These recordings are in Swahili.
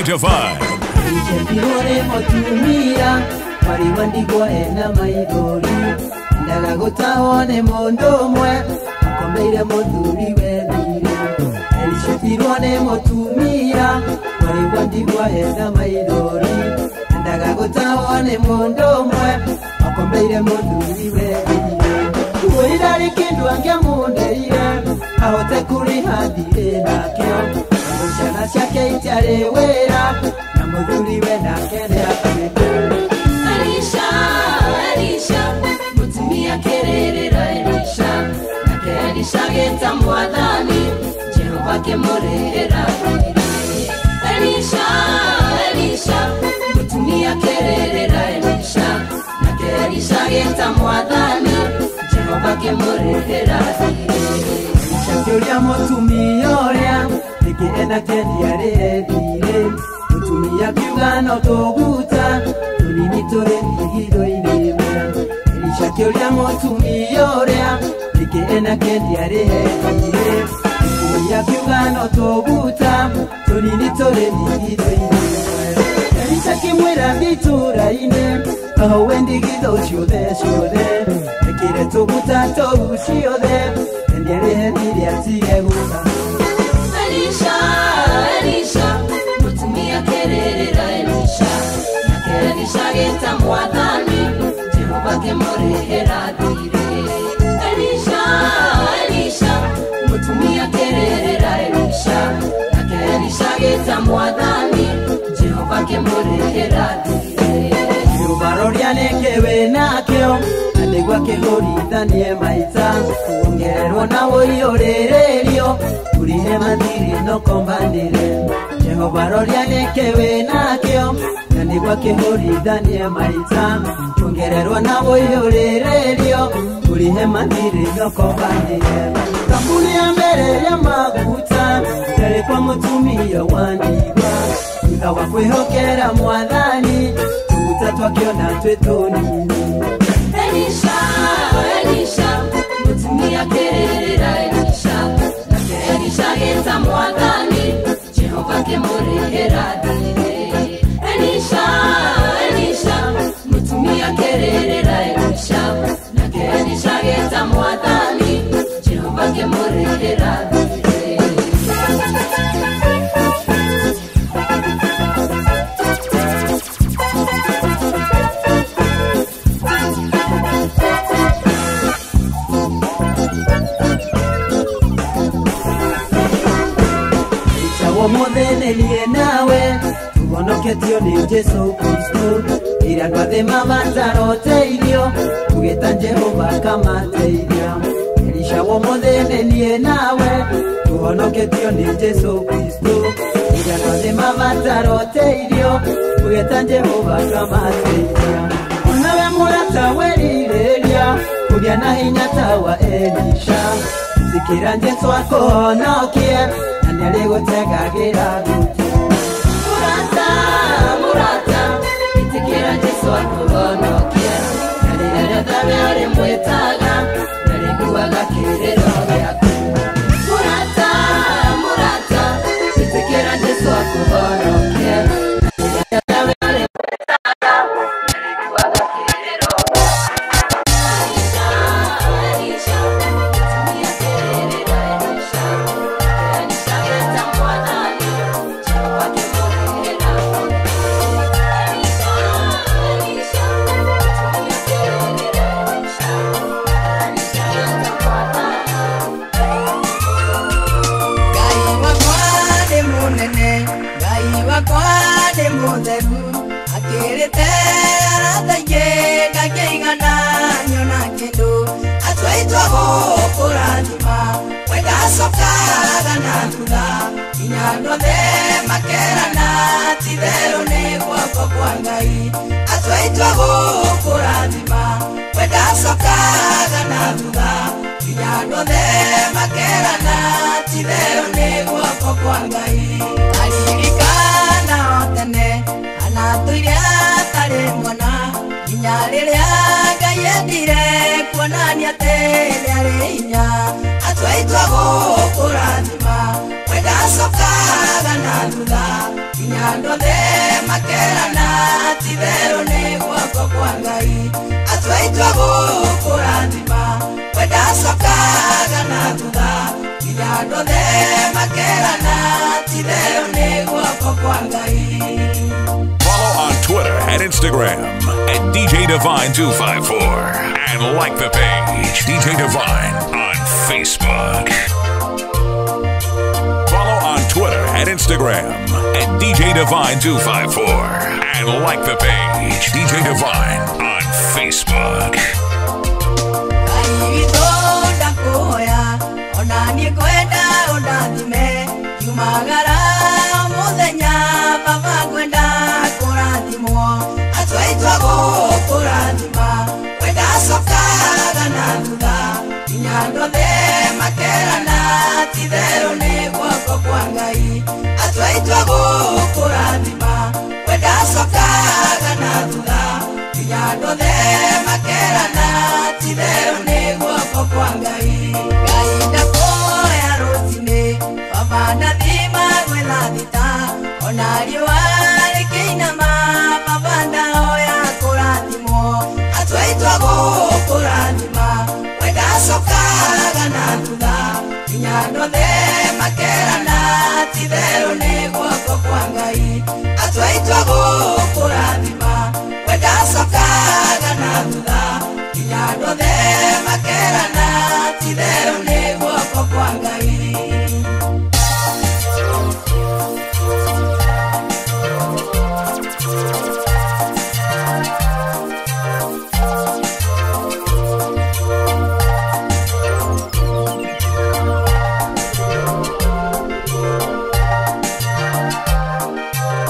Certified. Nishepirore motumia Mariwandigwa ena maidori Ndagagotahone mondo mwe Akomeire moduri wedire Nishepirore motumia Mariwandigwa ena maidori Ndagagotahone mondo mwe Akomeire moduri wedire Uwirari kindu angia mundeire Ahote kuri hadire nakeo Mushana shake itare wera Na muduri we nakene akamekele Elisha Mutumia kererera Elisha Nake Elisha geta mwadhani Jehova kemorehera Elisha Mutumia kererera Elisha Nake Elisha geta mwadhani Jehova kemorehera Elisha kyoria mutumia oria Nikienda kendi aredire Mutumia kiugano toguta Tunini tore nigido ineme Elisha kyoria mutumia oria Nikienda kendi aredire Mutumia kiugano toguta Tunini tore nigido ineme Elisha kimwera bitura ine Aho wendi gido shiode Ekire toguta togu shiode Kendi aredire atige guta Elisha Mutumia kererera Elisha Nake Elisha geta mwadhani Jehova kemorehera dire Elisha Mutumia kererera Elisha Nake Elisha geta mwadhani Jehova kemorehera dire Yubaroria nekewe nakeo Adegwa kehoridhanie maita Ungererwa na woiorererio Urihe mandiri no kombandire Jehova roria nekewe nakeo Adegwa kehoridhanie maita Ungererwa na woiorererio Urihe mandiri no kombandire Kambuni ya mbere ya maguta Kere kwa mutumia wandigwa Nga wakwehokera mwadhani Twakiona twetoni Elisha Mutumia kererera Elisha Nake Elisha geta mwadhani Jehova kemorehera dire Elisha Mutumia kererera Elisha Nake Elisha geta mwadhani Jehova kemorehera dire Omodene liye nawe Tubonoketio ni Jesu Kristo Iriandwa thema banzarote ilio Kugeta Jehova kama teilia Elisha omodene liye nawe Tubonoketio ni Jesu Kristo Iriandwa thema banzarote ilio Kugeta Jehova kama teilia Unawe murata werireria Kugia na hinyata wa Elisha Zikira Jesu akohonokie Nalego tega gira gutu Murata Itikira Jesu akuhonokia Nalirana dhawe ore mwetaga Naliguwaga kirero yaku Murata Itikira Jesu akuhonokia Nalirana dhawe ore mwetaga Naliguwaga kirero Elisha Mutumia kererera Elisha Elisha geta mwadhani Jehova kemorehera Elisha Mutumia kererera Elisha Elisha geta mwadhani Gai wakwa munene Gai wakwa mutheru Akirite arataige Gakeigana nyona kindu Atwaitwa gukurathima Wegacokaga na thutha Inyandothe makerana Titherũ nĩ guoko kwa Ngai Atwaitwa gukurathima Wegacokaga na thutha Inyandothe makerana Titherũ nĩ guoko kwa Ngai Aririkana o tene Anatũire atarĩ mwana Nginya rĩrĩa Ngai endire Kuonania atĩ nĩarĩ hinya Atwaitwa gukurathima Wegacokaga na thutha Inyandothe gũkũrathima wendacokaga na thutha nginya ndothe makerana ti therũ nĩ guoko kwa Ngai. Follow on Twitter and Instagram at DJ Divine 254 and like the page DJ Divine on Facebook. Follow on Twitter and Instagram at DJ Divine 254 and like the page DJ Divine on Facebook. Magara muthenya baba gwenda kurathimwo atwaitwa gũkũrathima wendacokaga na thutha nginya ndothe makerana ti therũ nĩ guoko kwa Ngai atwaitwa gũkũrathima wendacokaga na thutha nginya ndothe makerana ti therũ nĩ guoko kwa Ngai. Ngai ndakuoya rũcinĩ baba ndathima gwetha thita ona riũa rĩkĩinama baba ndahoya kũrathimwo atwaitwa gũkũrathima wendacokaga na thutha nginya ndothe makerana ti therũ nĩ guoko kwa Ngai atwaitwa gũkũrathima wendacokaga na thutha nginya ndothe makerana ti therũ nĩ guoko kwa Ngai.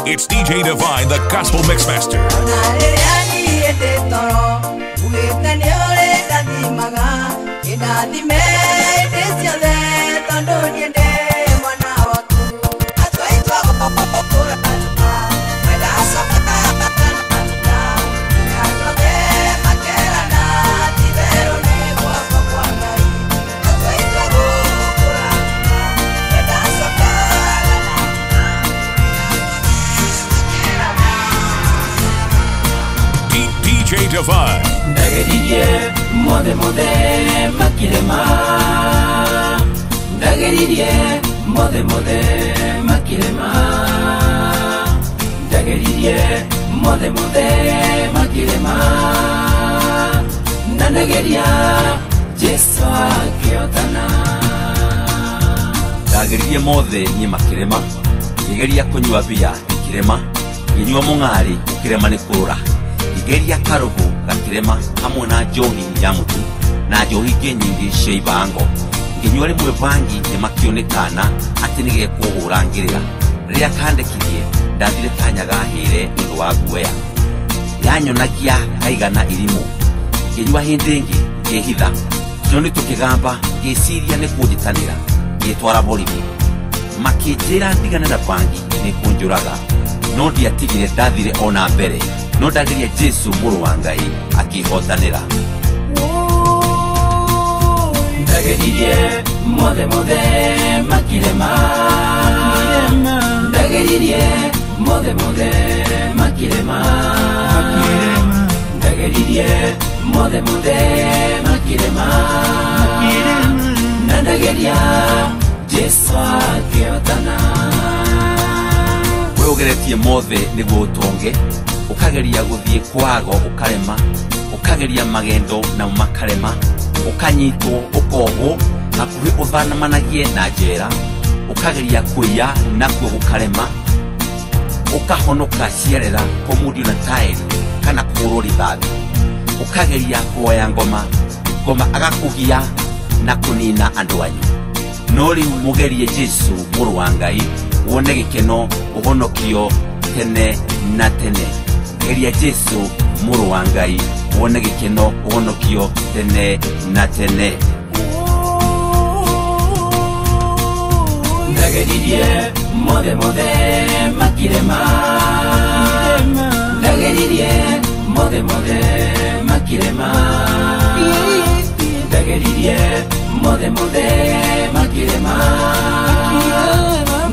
It's DJ Divine, the Gospel Mixmaster. DJ Divine. Ndageririe mothe makirema ndageririe mothe makirema ndageririe mothe makirema na ndageria Jesu akiotana ndageririe mothe ni makirema ngeria kunywa bia ikirema nginywa mung'ari ukirema ni kura igeria karugu gakirema hamwe na njohi ya mutu na njohi ingĩ nyingĩ cia ibango nginywa rĩmwe bangi nĩmakĩonekana atĩ nĩgekũhũra ngĩrĩra rĩrĩa kandĩkithie ndathire kanyaga hĩre nĩũndũ wa guoya yanyonagia kaigana irimũ ngĩnyua hĩndĩ ĩngĩ ngĩhitha no nĩtũkĩgamba ngĩciria nĩ kũnjĩtanĩra ngĩtwara borithi makĩnjĩra ndigane na bangi nĩkũnjũraga no ndiatigire ndathire ona mbere no ndageria Jesu mũrũ wa Ngai akĩhotanĩra. ndageririe mothe makirema ndageririe mothe makirema ndageririe mothe makirema na ndageria Jesu akiotana. we ugeretie mothe nĩguo ũtonge ukageria guthie kwago ukarema ukageria magendo na makarema ukanyitwo ukogo hakuhi uthanamanagie na njera ukageria kuya nakuo gukarema ukahonoka cierera komudio na tairi kana kũhũrwo rithathi ukageria kuoya ngoma agakugia na kunina andũ anyu no rĩu mũgerie Jesu mũrũ wa Ngai wone gĩkeno ũhonokio tene na tene. Geria Jesu mũrũ wa Ngai wone gĩkeno ũhonokio tene na tene. ndageririe mothe makirema ndageririe mothe makirema ndageririe mothe makirema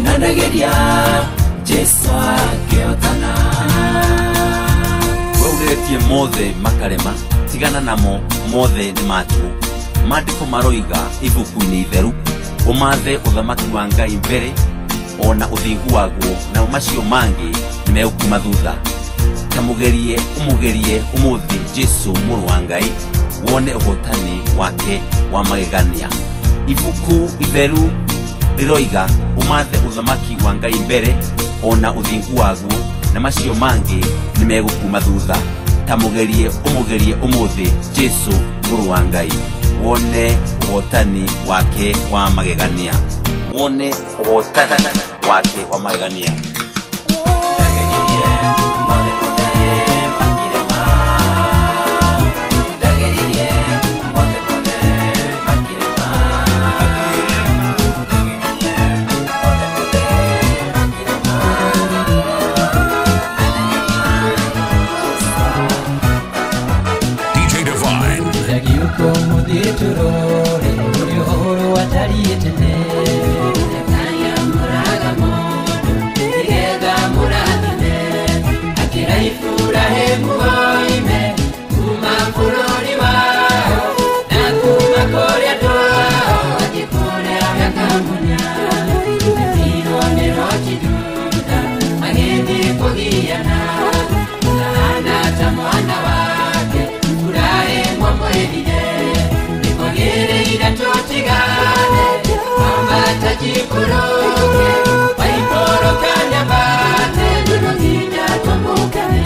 na ndageria Jesu akiotana. we ugeretie mothe makarema tigana namo mothe nĩ matu maandĩko maroiga ibuku-inĩ itheru ũmathe ũthamaki wa Ngai mbere ona ũthingu waguo na macio mangĩ nĩ megũkuma thutha ta mũgerie ũmũthĩ Jesũ mũrũ wa Ngai wone ũhotani wake wa magegania ibuku itheru riroiga ũmathe ũthamaki wa Ngai mbere ona ũthingu waguo na macio mangĩ nĩ megũkuma thutha ta mũgerie ũmũthĩ Jesũ mũrũ wa Ngai wone ũhotani wake wa magegania wone ũhotani wake wa magegania Como de turore, oro atarietene. Kaya muraga mono, igega muradine. Akira ifurahe muoime, kuma furori wao, na kuma korea toao, akikorea yakamunya. Tiro nerochi duda, magedi kogiana, na tamwana wake, furahe mwamoedine. Totigane, mamba tajikuruke, waiporoka nyabate, dunia tomukane.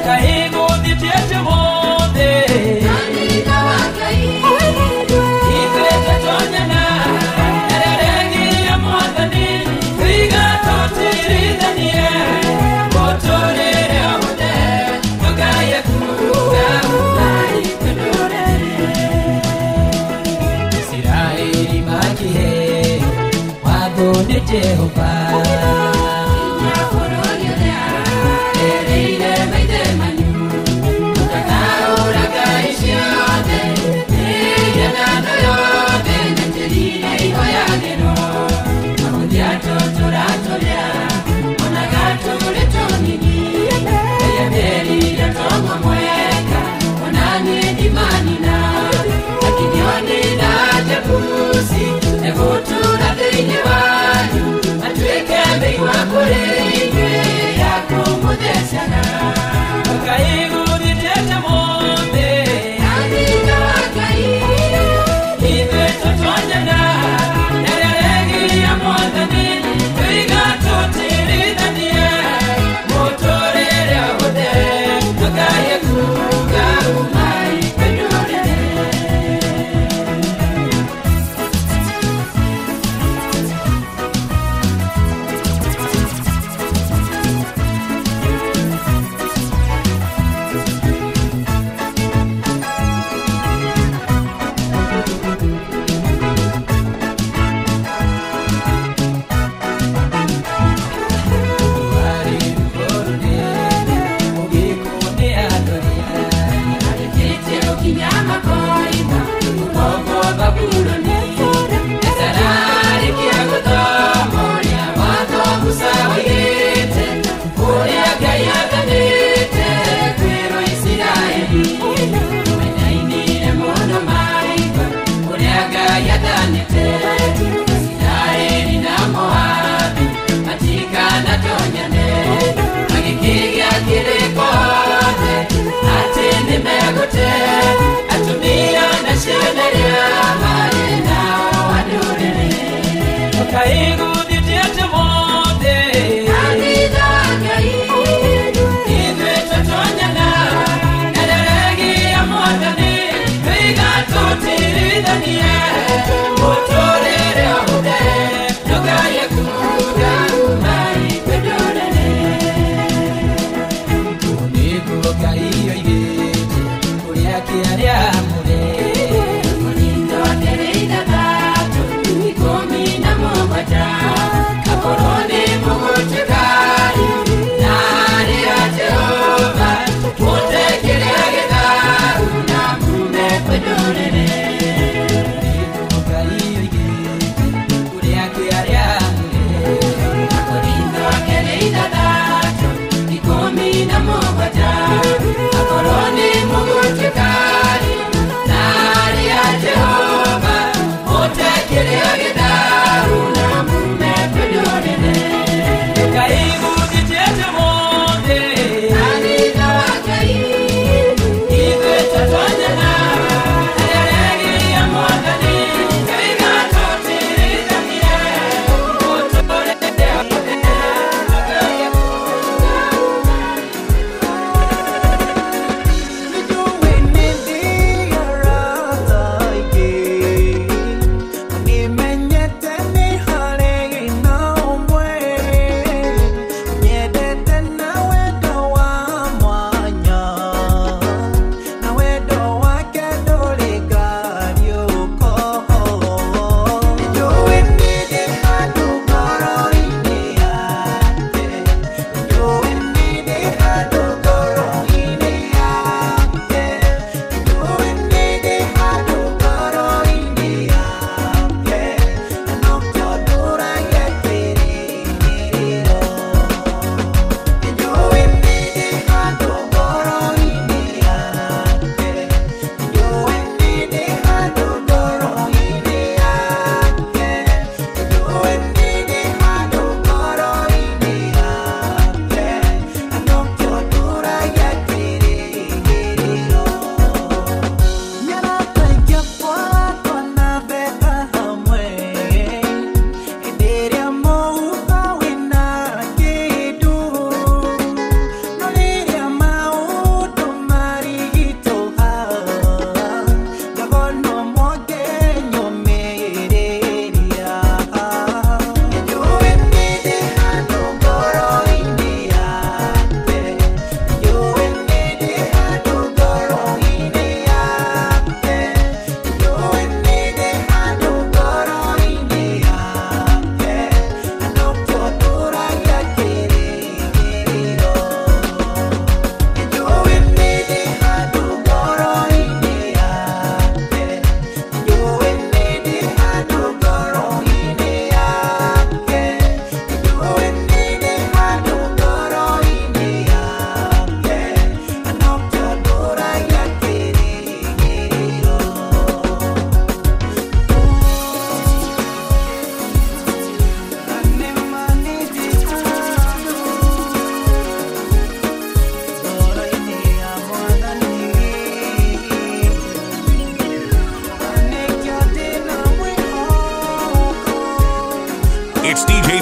Kahigo ditete monde, nalika wakai, ifete tonyana, nararegi ya mwandani, kriga totiridanie, motorere amode, magaya kuruga, ulai pendore. Wabone Jehovah Ereire maide manu Ukakaura gaishiode Eya nano yode Nenjerine ihoya geno Mamudia totoratoria Onagato retonini Eya beri ya tongo mweka Onani edimanina Akinioni na jabusi Nevutura dini wanyu Atuike mbei wakurenge Yako mudesana Wakaigu ditete monde Andika wakai Ibe totonyana Nereregi ya mwandani Tuiga totiridanie Motorere hode Wakaye kuga umai pendurene Kaigu ditete monde Andika wakai Ibe totonyana Nereregi ya mwandani Tuiga totiridanie Moto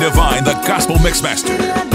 Divine, the Gospel Mixmaster. Yeah.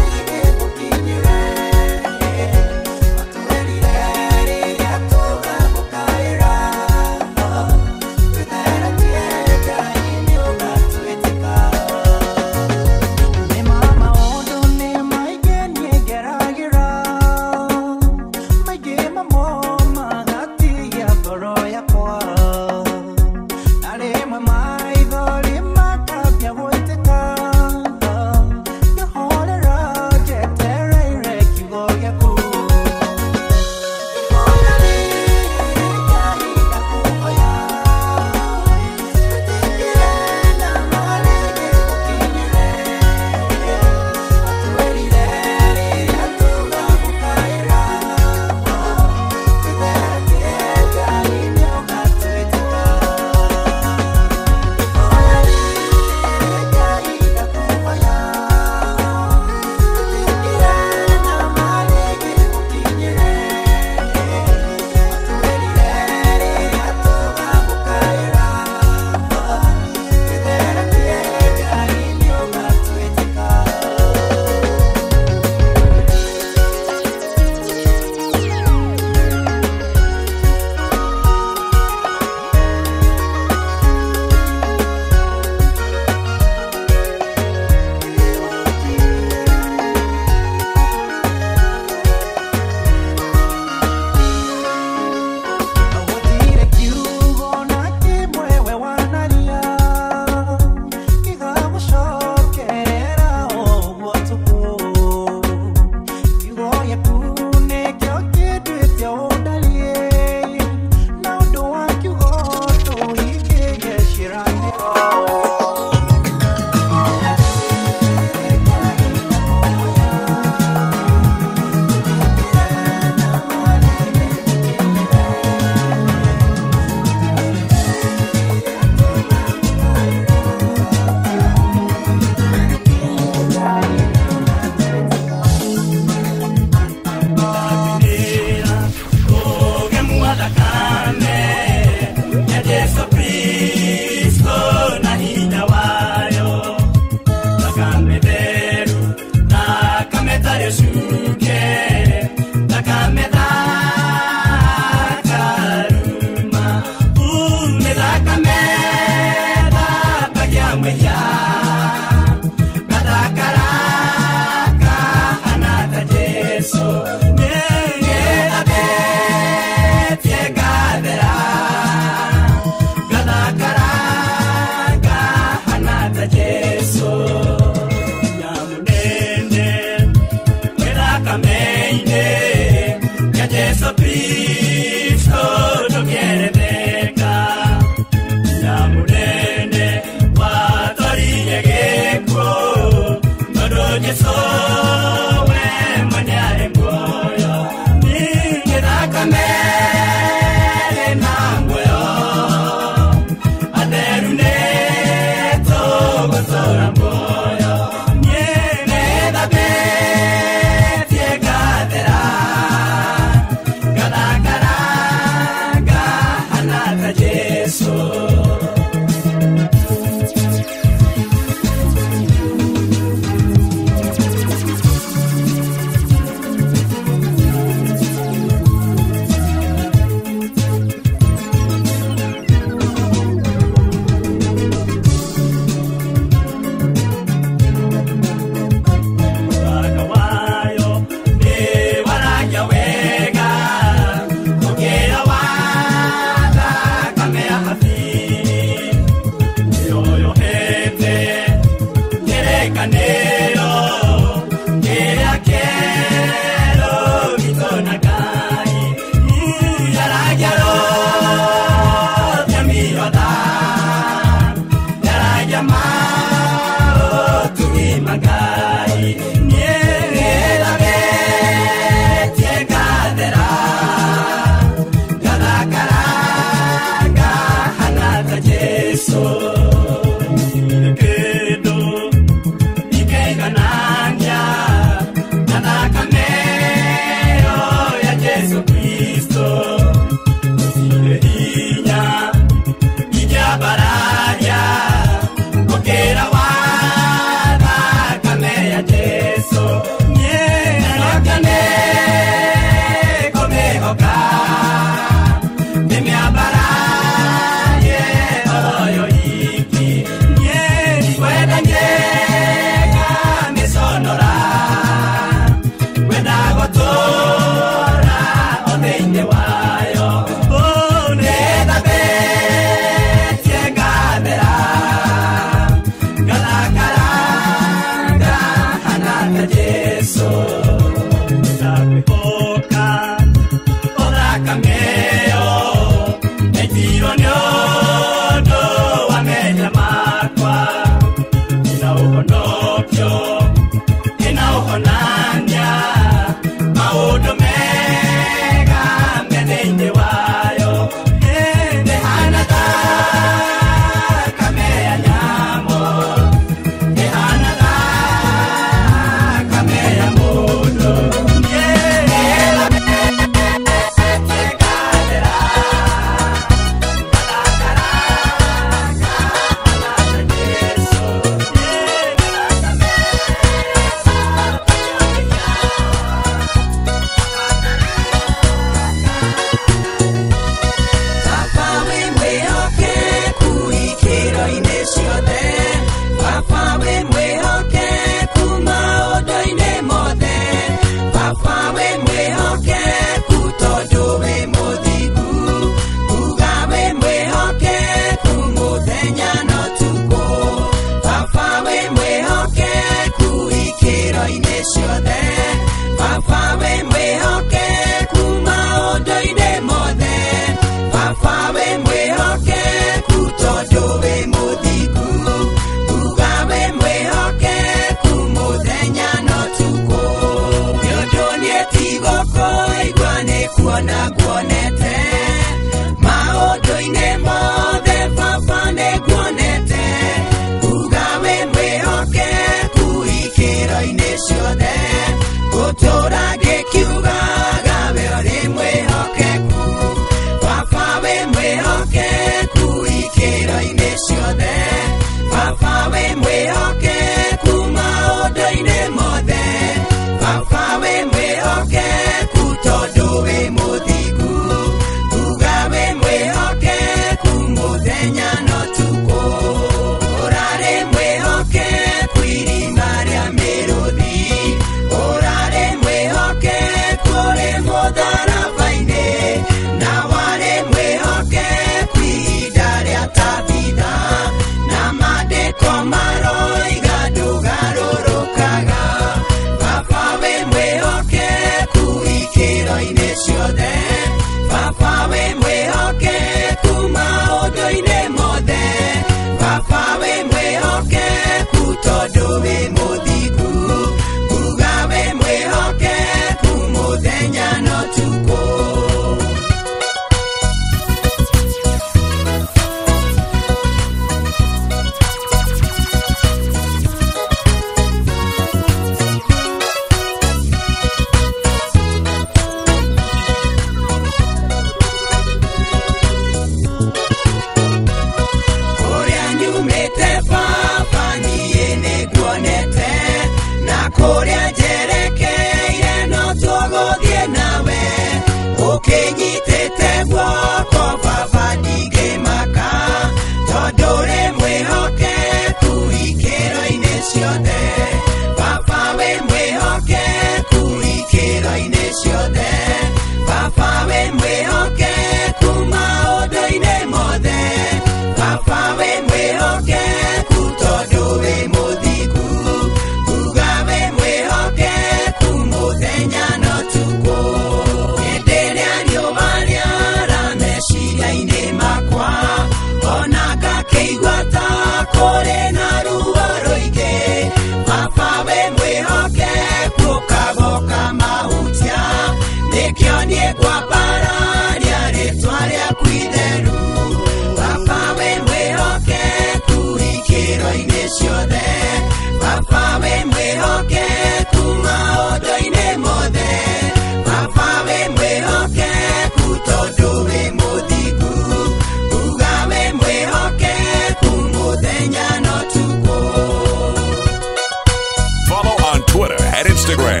Instagram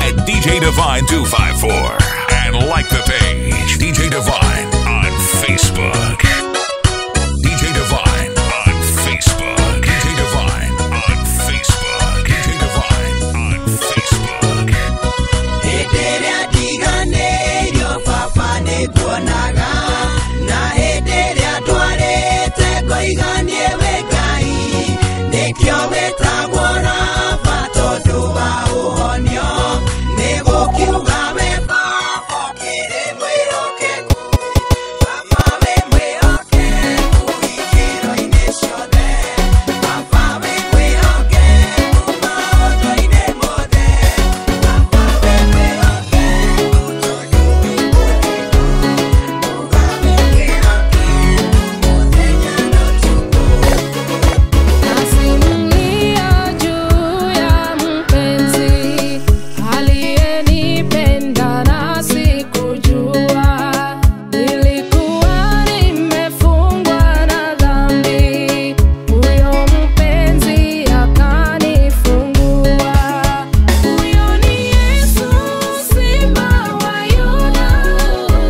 at DJ Divine 254 and like the page DJ Divine on Facebook. DJ Divine on Facebook. DJ Divine on Facebook. DJ Divine on Facebook. Hederia digane yo papa ne kuonaga na hederia tuarete goiganie wegai nekyo betagora pato duba uhonio nego kiuga beba okere mwiroke papa we mwiroke kuikiro ineshode papa we mwiroke kumaoto inemode papa we mwiroke kutoyo ugabe mwiroke umodenya no tuko. Nasimulia juu ya mpenzi aliyenipenda na sikujua. Nilikuwa nimefungwa na dhambi, huyo mpenzi akanifungua. Huyo ni Yesu, Simba wa Yuda,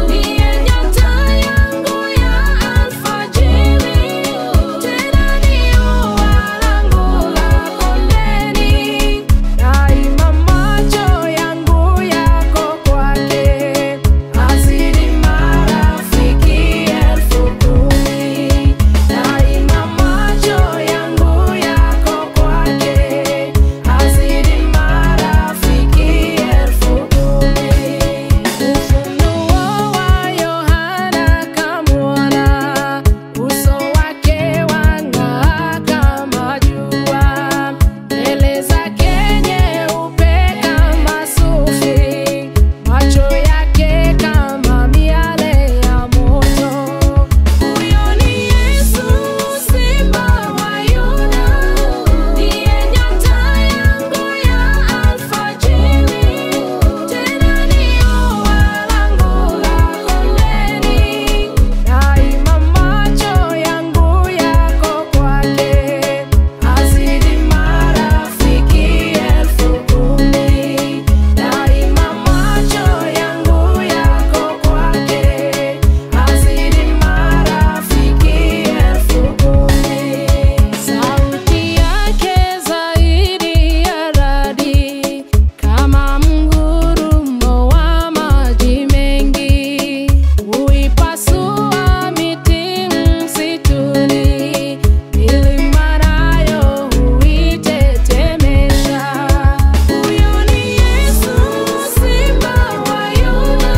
ndiye nyota yangu ya alfajiri, tena ni ua langu la kondeni. Daima macho yangu yako kwake, azidi marafiki 10,000. Daima macho yangu yako kwake, azidi marafiki 10,000. Ufunuo wa Yohana kamwona, uso wake wang'aa kama jua, mbele zake nyeupe kama sufi, macho yake kama miale ya moto. Huyo ni Yesu, Simba wa Yuda, ndiye nyota yangu ya alfajiri, tena ni ua langu la kondeni. Daima macho yangu yako kwake, azidi marafiki 10,000. Daima macho yangu yako kwake, azidi marafiki 10,000. Sauti yake zaidi ya radi, kama mgurumo wa maji mengi, huipasua miti msituni, milima nayo huitetemesha. Huyo ni Yesu, Simba wa Yuda,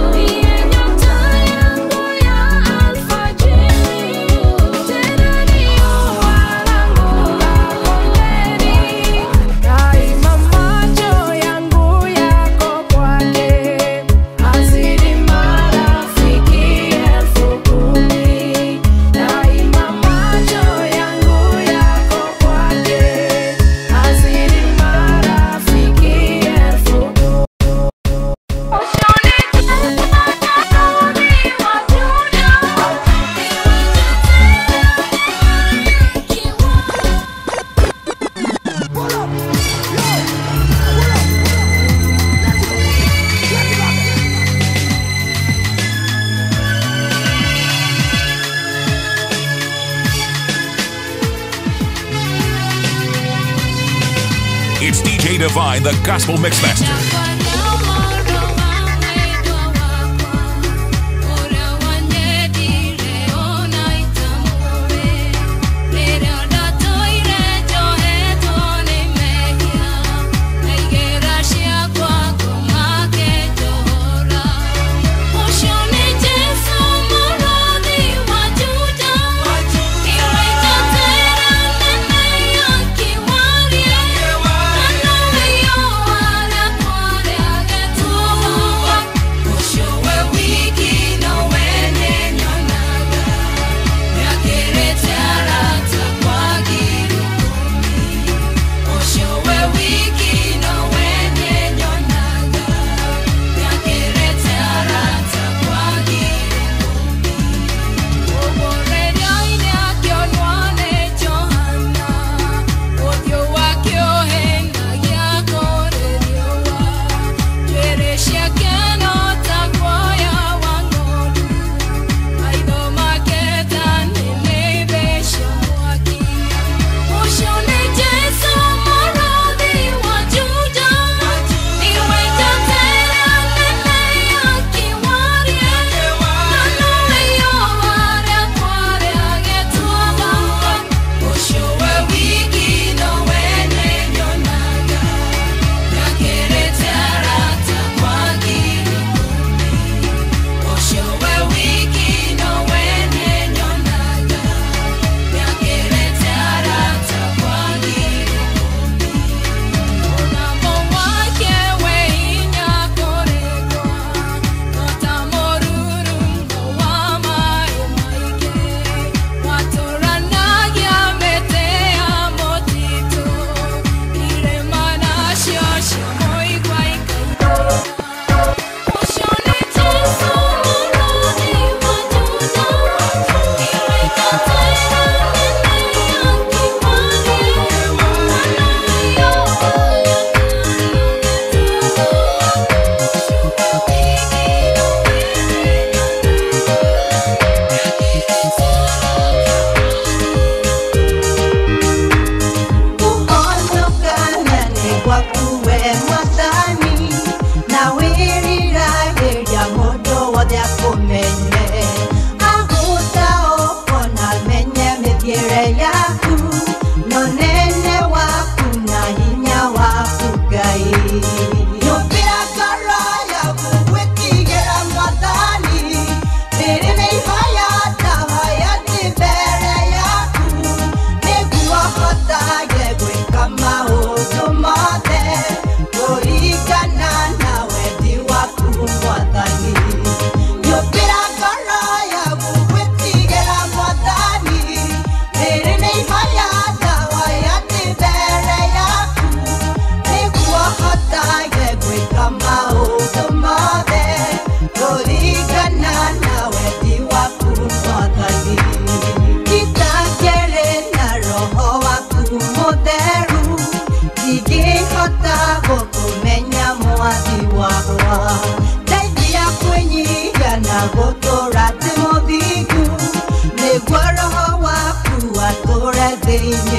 ndiye nyota yangu ya alfajiri, tena ni ua langu la kondeni. Daima macho yangu yako kwake, azidi marafiki 10,000. Daima macho yangu yako kwake, azidi marafiki 10,000. It's DJ Divine, the Gospel Mixmaster. Kiwaria,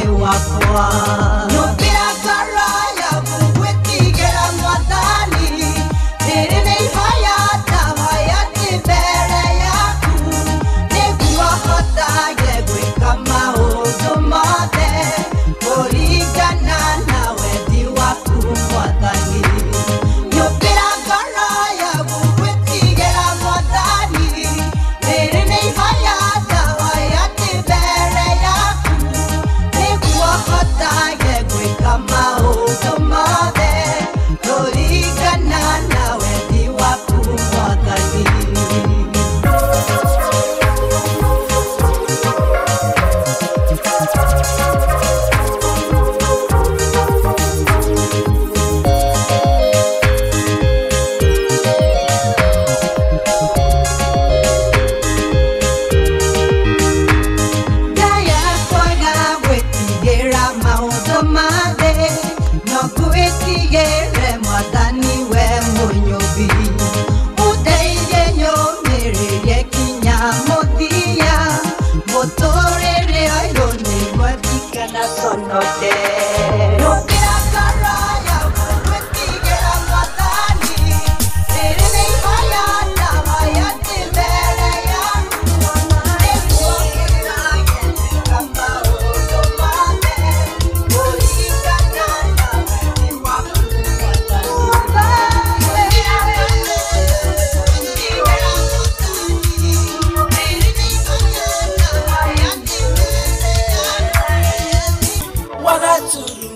wakwa Nupira karaya kuwetigera mwadhani Nirine haya tawaya tibere yaku Negua hotage gwika maundu mothe Kurigana na wendi waku mwadhani Nupira karaya kuwetigera mwadhani Nirine haya tawaya tibere yaku Negua hotage gwika maundu mothe Kurigana na wendi waku mwadhani Daya kwaga gwetigera maundu mathe No gwetigere mwathani we munyubi Uteithie nyumĩrĩrie kinya mũthia Mũtũrĩre ũyũ nĩguo ndikanatonoke Nũmbĩra ngoro yaku gwetigĩra mwathani Rĩrĩ nĩ ihoya ndamaya ndĩ mbere yaku Nĩguo gĩtagĩka maũndũ mothe Kũringana na wendi waku Wanna to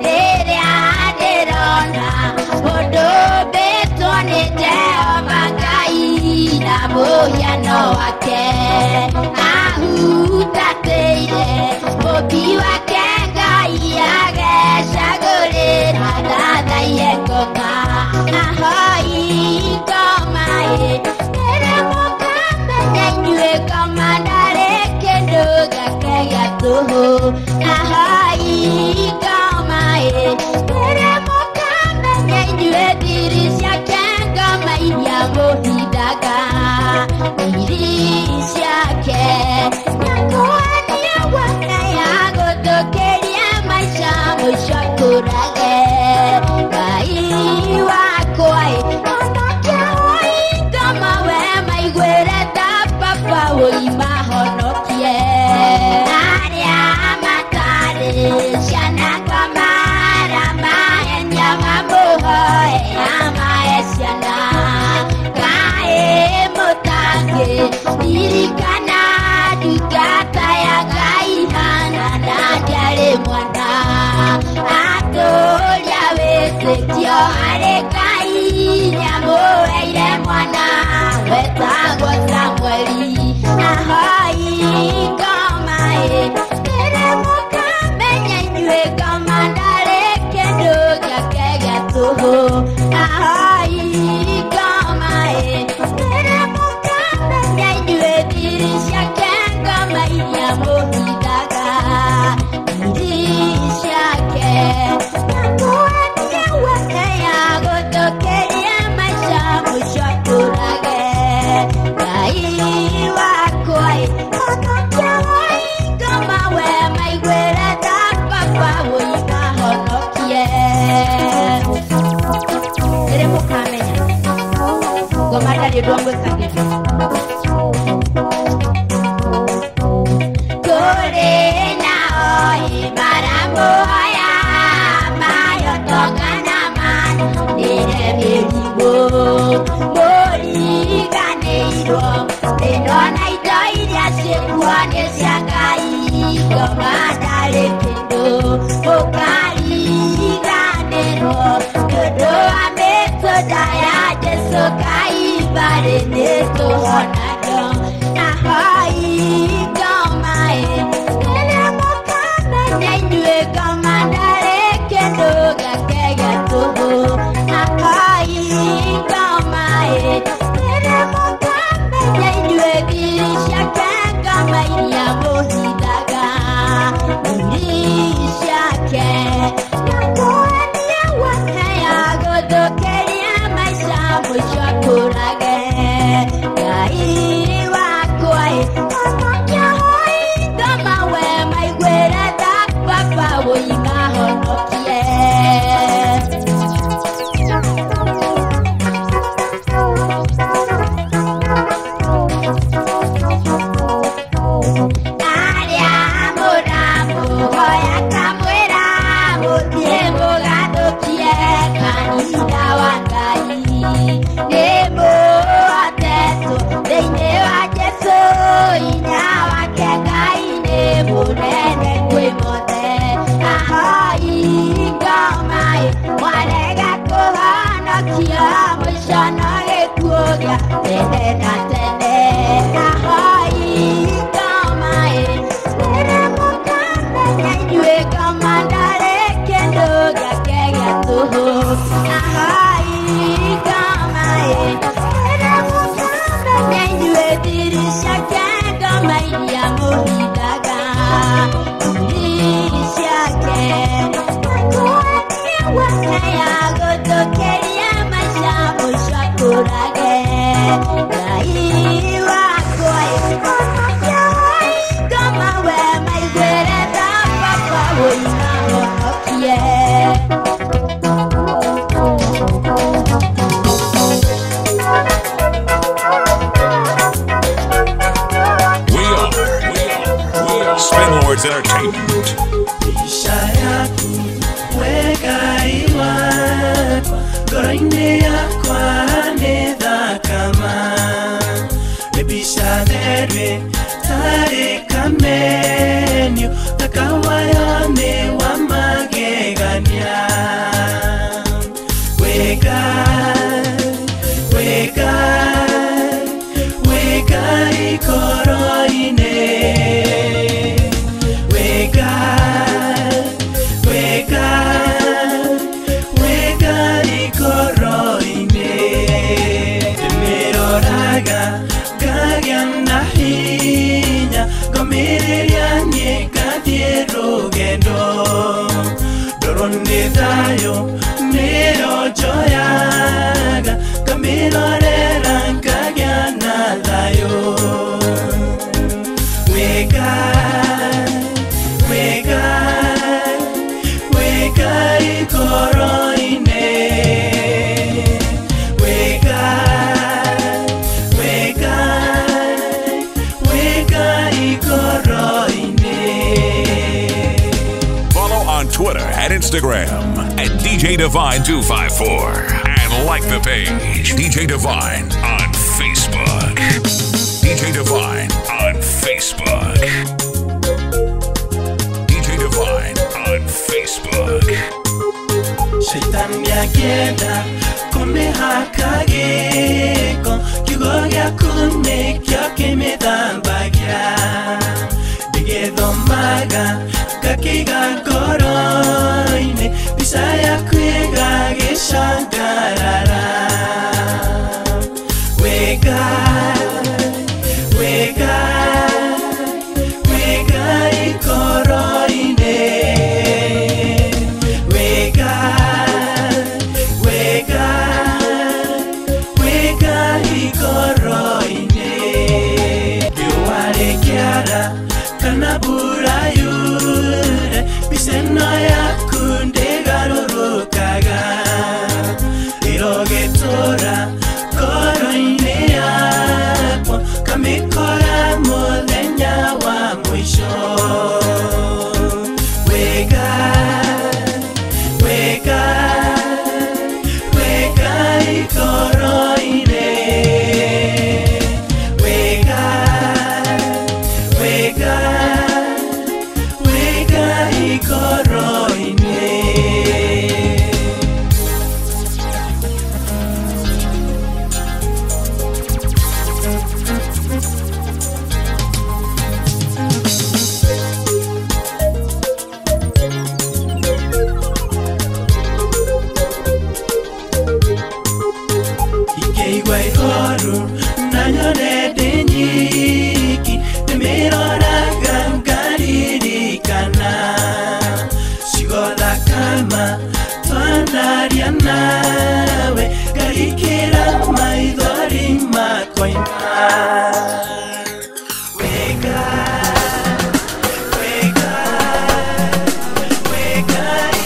rĩrĩa ndĩrona ũndũ mbĩtwo nĩ Jehova Ngai na mũhiano wake ahutatĩire mũmbi wake Ngai agecagũrĩra ndathaire ngoma ahoi ngoma rĩrĩa mũkamenya inyuĩ ngoma ndarĩ kĩndũ gĩake gĩa tũhũ ahoi ngoma rĩrĩa mũkamenya inyuĩ thiri ciake ngoma iria mũhindaga thiri ciake nyakuania wake ya gũthũkĩria maica mũico kũrage Ngai wakwa onokia hoi ngoma we maiguĩre ta papa woi mahonokie arĩa matarĩ ciana ngoma ramahenia mamũhoe amae ciana kaĩ mũtangĩ ririkana ndungata ya Ngai Hana na ndarĩ mwana atũria wĩtĩkio harĩ Ngai nĩamũheire mwana wetagwo Samweli ahoi ngoma rĩrĩa mũkamenya inyuĩ ngoma ndarĩ kĩndũ gĩake gĩa tũhũ ahoi ngoma rĩrĩa mũkamenya inyuĩ thiri ciake ngoma iria mũhindaga thiri ciake nyakuania wake ya gũthũkĩria maica mũico kũrage Ngai wakwa onokia hoi ngoma we maiguĩre ta papa woi mahonokie rĩrĩa mũkamenya ngoma ndarĩ ũndũ wa gwĩkagĩra kũrĩ nao maramuoya mayotongana manire mĩrimũ mũriganĩirwo ndĩnona indo iria ciĩkuo nĩ cia Ngai ngoma ndarĩ kĩndũ ũkariganĩrwo nĩũndũ wa mĩtũnda ya Jesũ Ngai mbarĩ nĩtũhonagio ahoi ngoma rĩrĩa mũkamenya inyuĩ ngoma ndarĩ kĩndũ gĩake gĩa tũhũ ahoi ngoma rĩrĩa mũkamenya inyuĩ thiri ciake ngoma iria mũhindaga thiri ciake nyakuania wake ya gũthũkĩria maica mũico kũrage Ngai wakwa onokia hoi ngoma we maiguĩre ta papa woi mahonokie arĩa mũramũhoya kamwĩra mũthiĩ mũgathũkie kanitha wa Ngai nĩ mũhotetwo thĩinĩ wa Jesũ hinya wake Ngai nĩ mũnene kwĩ mothe ahoi ngoma mwarega kũhonokio mũico no gĩkuũ gĩa tene na tene ahoi ngoma rĩrĩa mũkamenya inyuĩ ngoma ndarĩ kĩndũ gĩake gĩa tũhũ ahoi ngoma rĩrĩa mũkamenya inyuĩ thiri ciake ngoma iria mũhindaga thiri ciake nyakuania wake ya gũthũkĩria maica mũico kũrage Ngai wakwa onokia hoi ngoma we maiguĩre ta papa woi mahonokie Spin Lords Entertainment. Isha yaku wegai wakwa ngoro-inĩ yakwa nĩ thakama nĩmbica therĩ tarĩ kamenyu thaka wayo nĩ wa magĩ Nidayo neo joyaga kamirorera nkagana dayo wega ikoroine wega ikoroine. Follow on Twitter and Instagram at DJ Divine 254 and like the page DJ Divine on Facebook. DJ Divine on Facebook. DJ Divine on Facebook. Shaitan yakienda kumehakageko kigo yakune kyakimedambagia digedhomaga kakiga goroine bisaya kwiga gishangarara wega ikoroine ikoroine yuare kiara kanabura yure biseno yakunde garurukaga irogetora koroine yapo kamikora mulenya wa mwisho wega ikoroine ikoroine. Ikeigwa ikoru nanyone denyiki nemirora gangaririkana sigola kama twanaria nawe garikira maithori makoima wega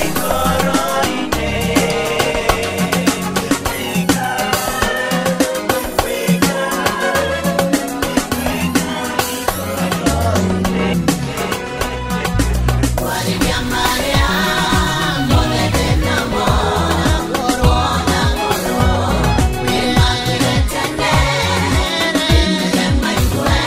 ikoroine Thank you.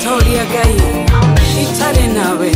Digitoria gai itare nawe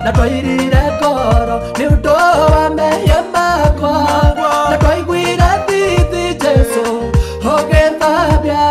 na twairire ngoro nĩ ũndũ wa mehia makwa na twaiguire thithi Jesũ ũgĩthambia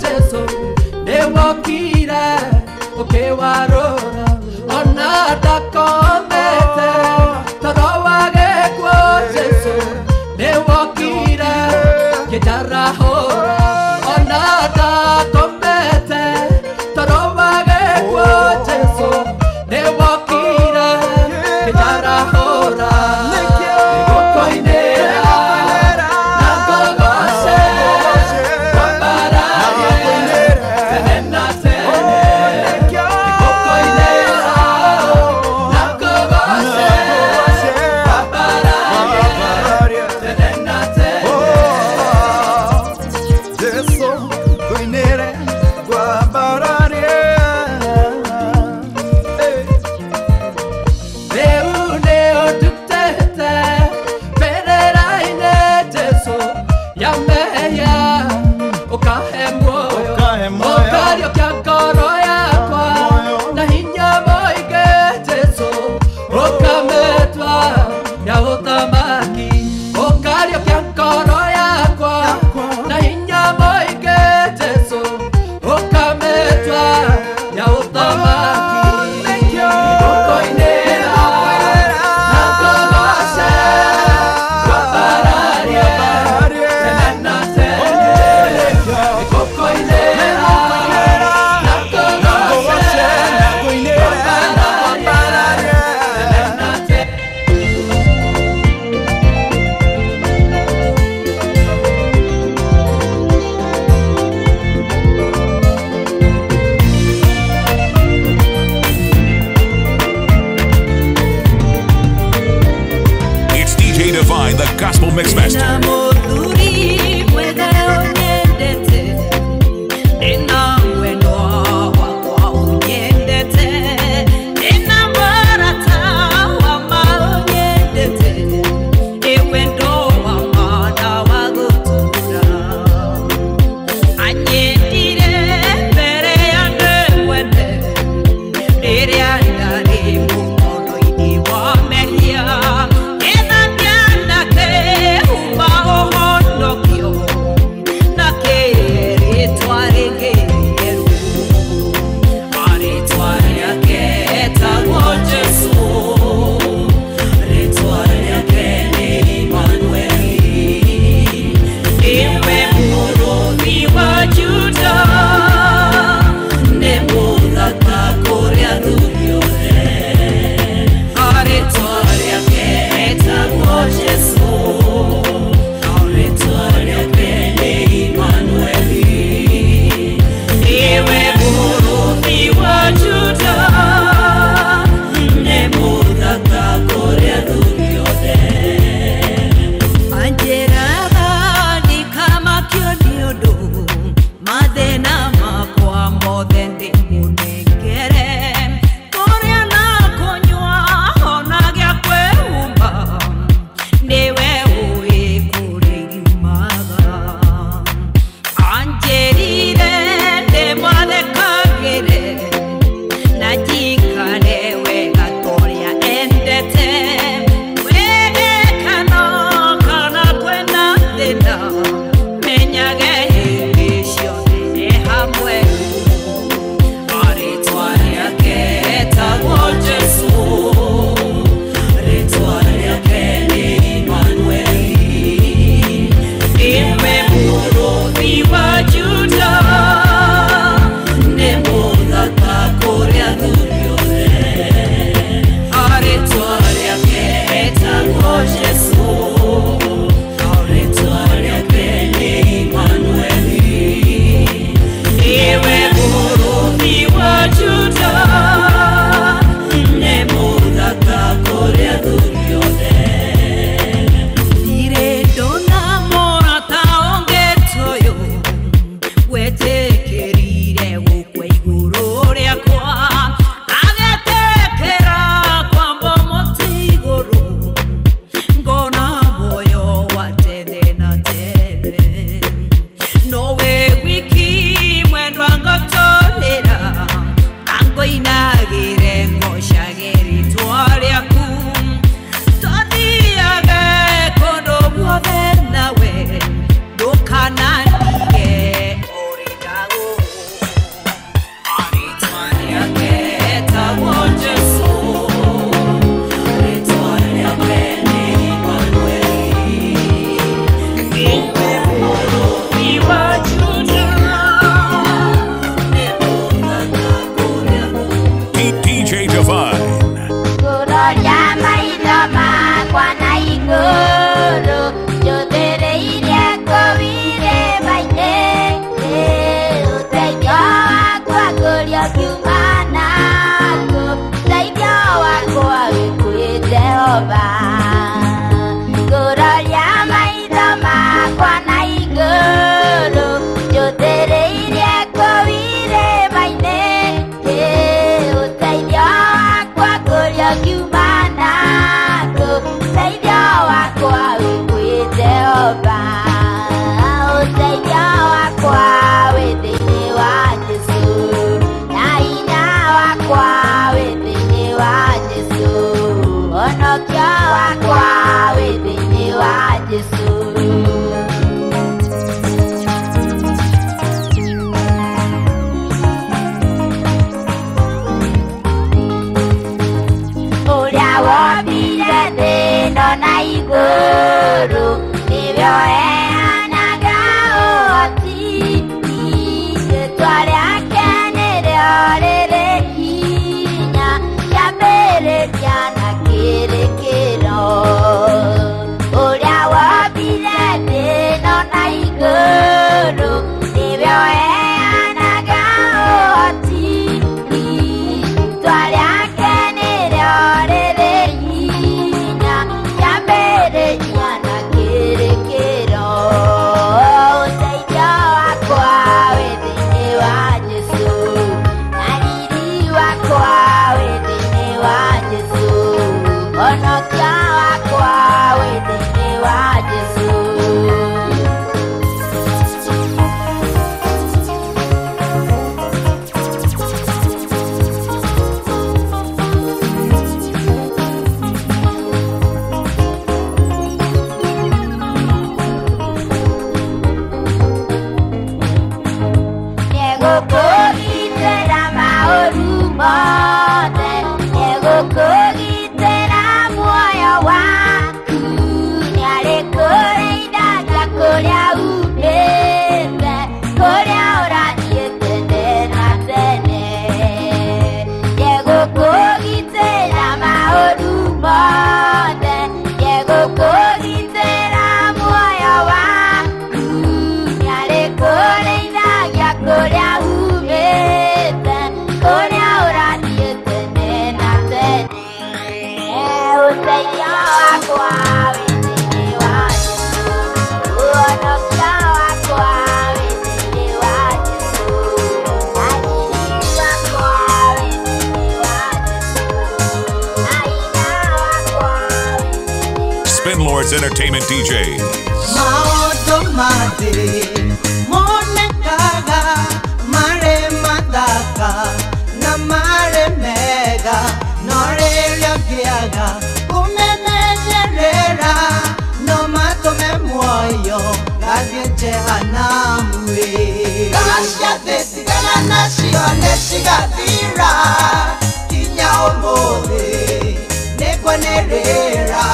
Jesu nĩwokire ũkĩwarũra ona ndakomete toro wa gĩkuũ Jesu nĩwokire kĩnjarahũra ona ndakomete toro wa gĩkuũ Jesu nĩwokire kĩnjarahũra Divine, the Gospel Mixmaster. Yegukugitĩra maũru mothe, yegũkũgitĩra muoyo waku, nĩarĩkũrĩithagia kũrĩa umĩte, kũrĩa ũrathiĩ tene na tene. Yegũkũgitĩra maũru mothe, yegũkũgitĩra muoyo waku, nĩarĩkũrĩithagia kũrĩa umĩte, kũrĩa ũrathiĩ tene na tene. Ũteithio wakwa wĩ thĩinĩ wa Jesũ, ũhonokio wakwa wĩ thĩinĩ wa Jesũ, na riiri wakwa wĩ thĩinĩ wa Jesũ, na hinya wakwa wĩ thĩinĩ wa Spin Lords Entertainment DJs. Maoto mate monekaga mare madaka na mare mega norelia kiaga kumenenyerera no matome muoyo gathie jehanamu gasya thesigana nacio nĩcigathira kinya ũmũthĩ nĩkwenerera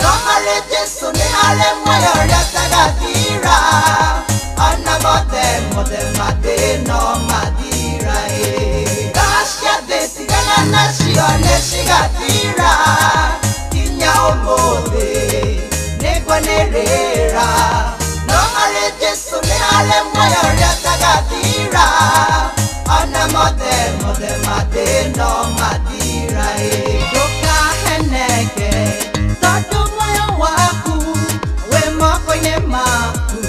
no harĩ Jesũ nĩ harĩ muoyo ũrĩa ũtagathira ona mothe mathĩna mathira gasya thesigana nacio nĩcigathira kinya ũmũthĩ nĩkwenerera no harĩ Jesũ nĩ harĩ muoyo ũrĩa ũtagathira ona mothe mathĩna mathira ndũkaheneke tondũ muoyo waku wĩ moko-inĩ maku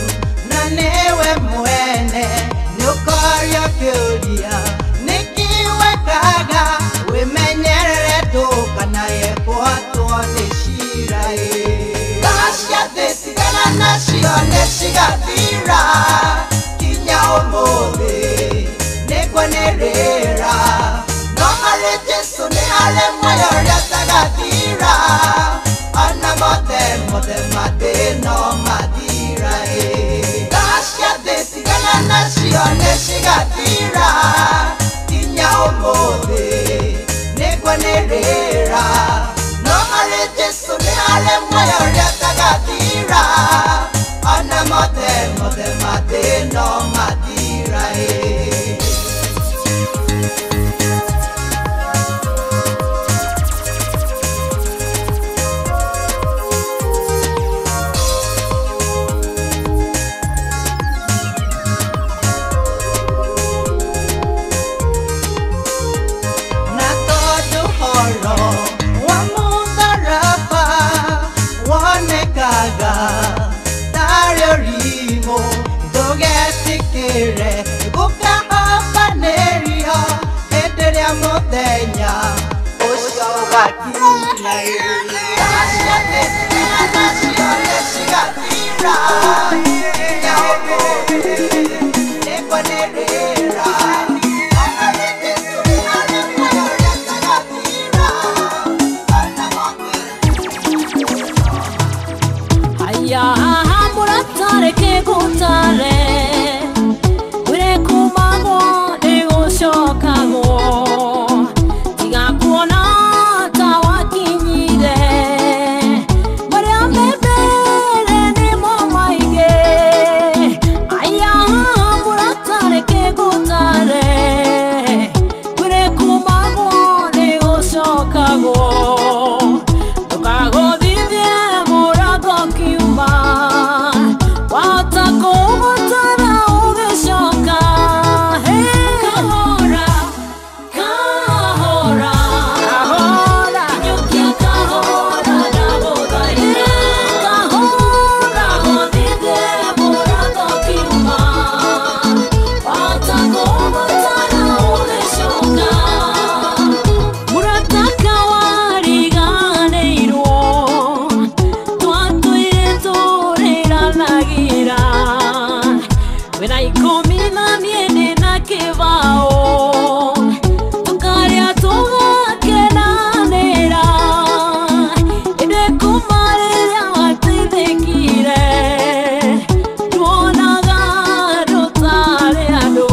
na nĩwe mwene nĩũkoria kĩũria nĩkĩ wekaga wĩmenyerere ndũkanaye kũhatwo nĩ ciira gasya thesigana nacio nĩcigathira kinya ũmũthĩ nĩkwenerera no harĩ Jesũ nĩ harĩ muoyo ũrĩa ũtagathira ona mothe mathĩna mathira gasya thesigana nacio nĩcigathira kinya ũmũthĩ nĩkwenerera no harĩ Jesũ nĩ harĩ muoyo ũrĩa ũtagathira ona mothe mathĩna mathira na tondũ horo wa mũtharaba wonekaga tarĩ ũrimũ ndũgetĩkĩre gũkahobanĩrio hĩndĩ ĩrĩa mũthenya ũcio ũgakinya gasya thesigana nacio nĩcigathira kinya ũmũthĩ nĩkwenerera Aya muratare ke gutare ure kumagwo nĩgũcokagwo tiga kuona ta wakinyire marĩa mbere nĩmo maingĩ. Aya muratare ke gutare ure kumagwo nĩgũcokagwo ndũkagũthithie mũrango kiuma wahota kũgũtara ũgĩcoka. Kahora kahora kahora inyukia kahora ndagũthaitha kahora gũthithie mũrango kiuma wahota kũgũtara ũgĩcoka. Murataka wariganĩirwo twatũire tũrĩranagĩra wĩna ikũmi na niĩ na kĩbaũ tũkarĩa tũgakenanĩra ĩndĩ kuma rĩrĩa wateithĩkire tuonaga tũtarĩ andũ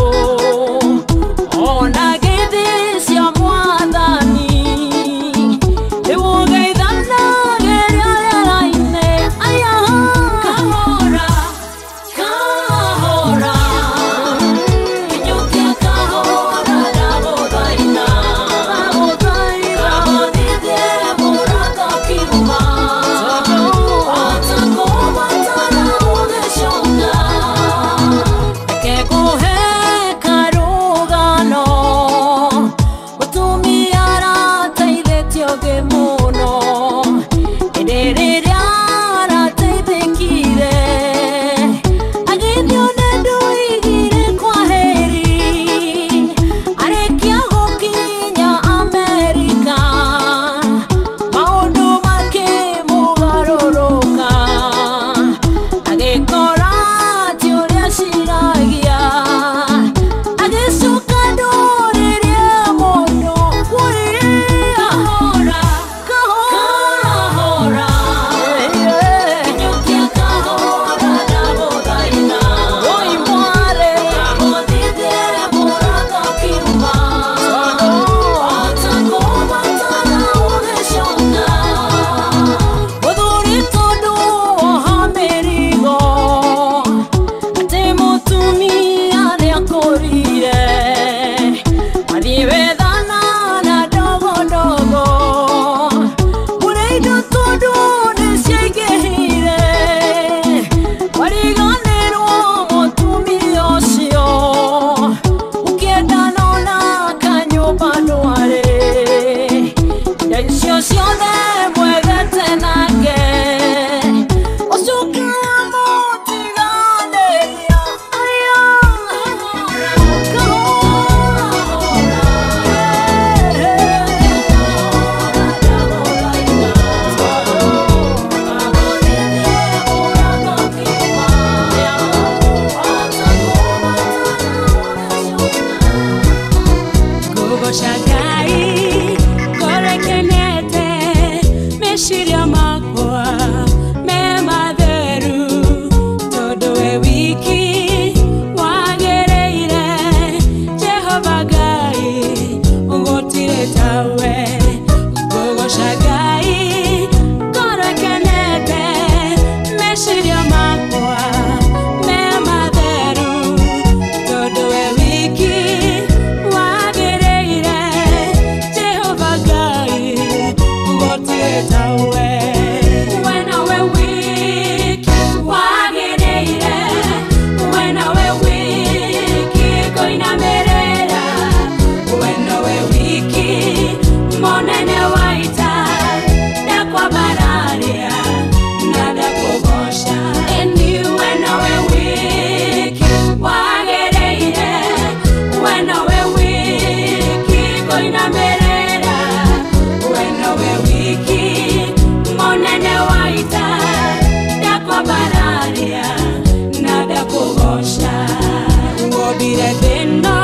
wombire thĩna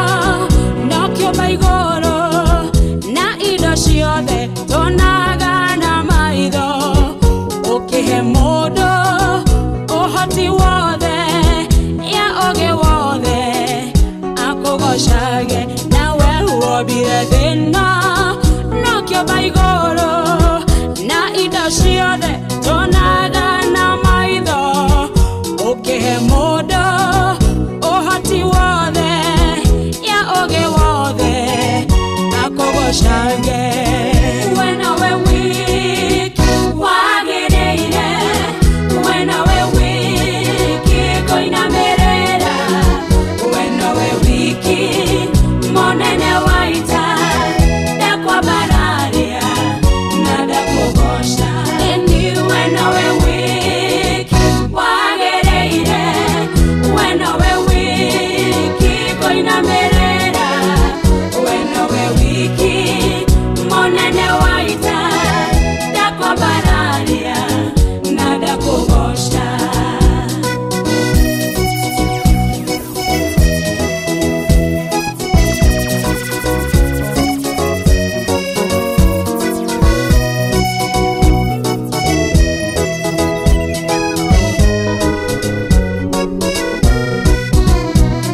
no kĩũmba igũrũ na indo ciothe tonaga na maitho ũkĩhe mũndũ ũhoti wothe ya ũgĩ wothe akũgocage nawe wombire thĩna no kĩũmba igũrũ na indo ciothe tonaga na maitho ũkĩhe mũndũ ũhoti wothe ya ũgĩ wothe akũgocage wena we wiki wagĩrĩire wena we wiki kũinamĩrĩra wena we wiki mũnene wa ita ndakwambararia na ndakũgoca ĩni wena we wiki wagĩrĩire wena we wiki kũinamĩrĩra wena we wiki mũnene wa ita ndakwambararia na ndakũgoca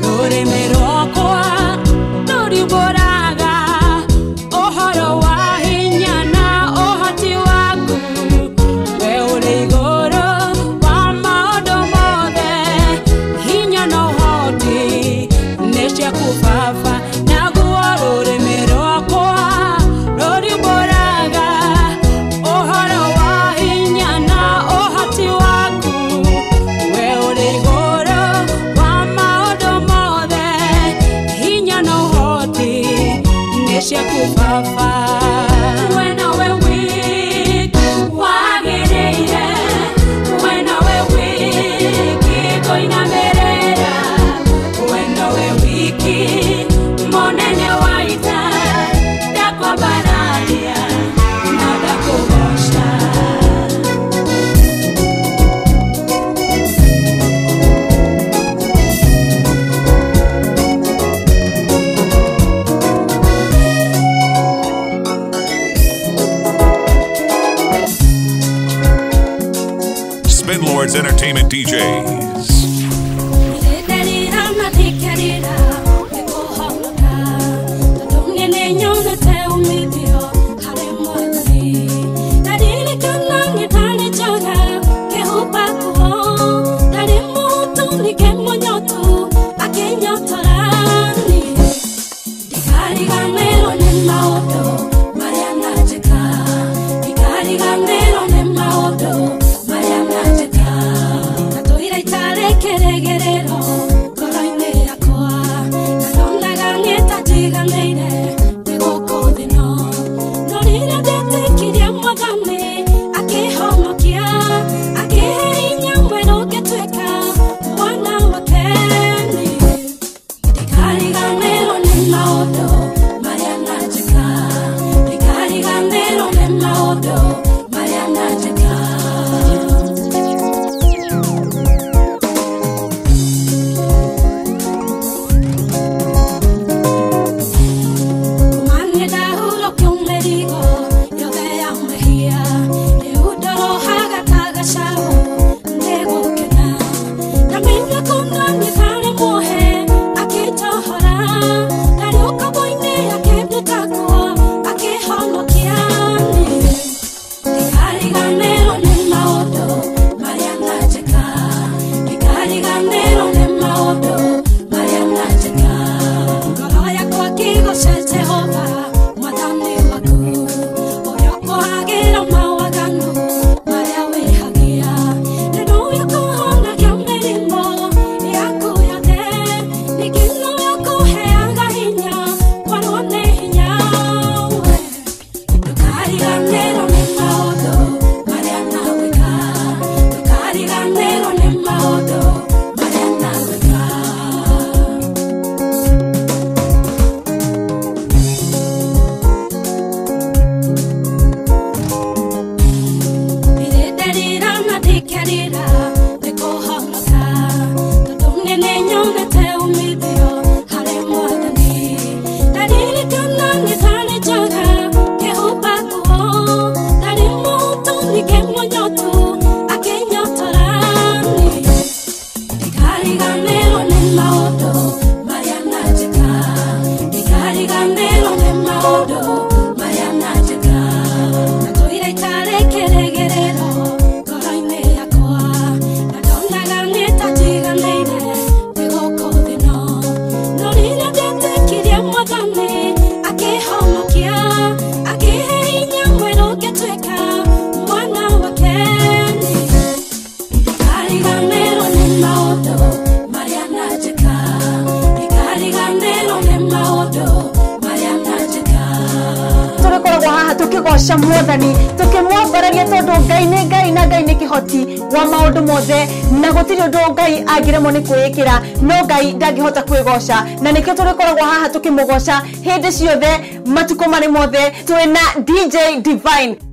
rũrĩmĩ rwakwa rũrimbũraga ũhoro wa hinya na ũhoti waku we ũrĩ igũrũ wa maũndũ mothe hinya na ũhoti nĩ ciaku baba naguo rũrĩmĩ rwakwa rũrimbũraga ũhoro wa hinya na ũhoti waku we ũrĩ igũrũ wa maũndũ mothe hinya na ũhoti nĩ ciaku baba wena we wiki wagĩrĩire wena we wiki kũinamĩrĩra wena we wiki mũnene wa ita ndakwambararia na ndakũgoca Spin Lords Entertainment DJs. Mariana goca mwathani tukimwongoreria tondu Ngai ni Ngai na Ngai ni kihoti wa maundu mothe na gutiri undu Ngai agiremo ni kwikira no Ngai ndangihota kwigoca na nikio turikoragwo haha tukimugoca hindi ciothe matuko mari mothe twina DJ Divine.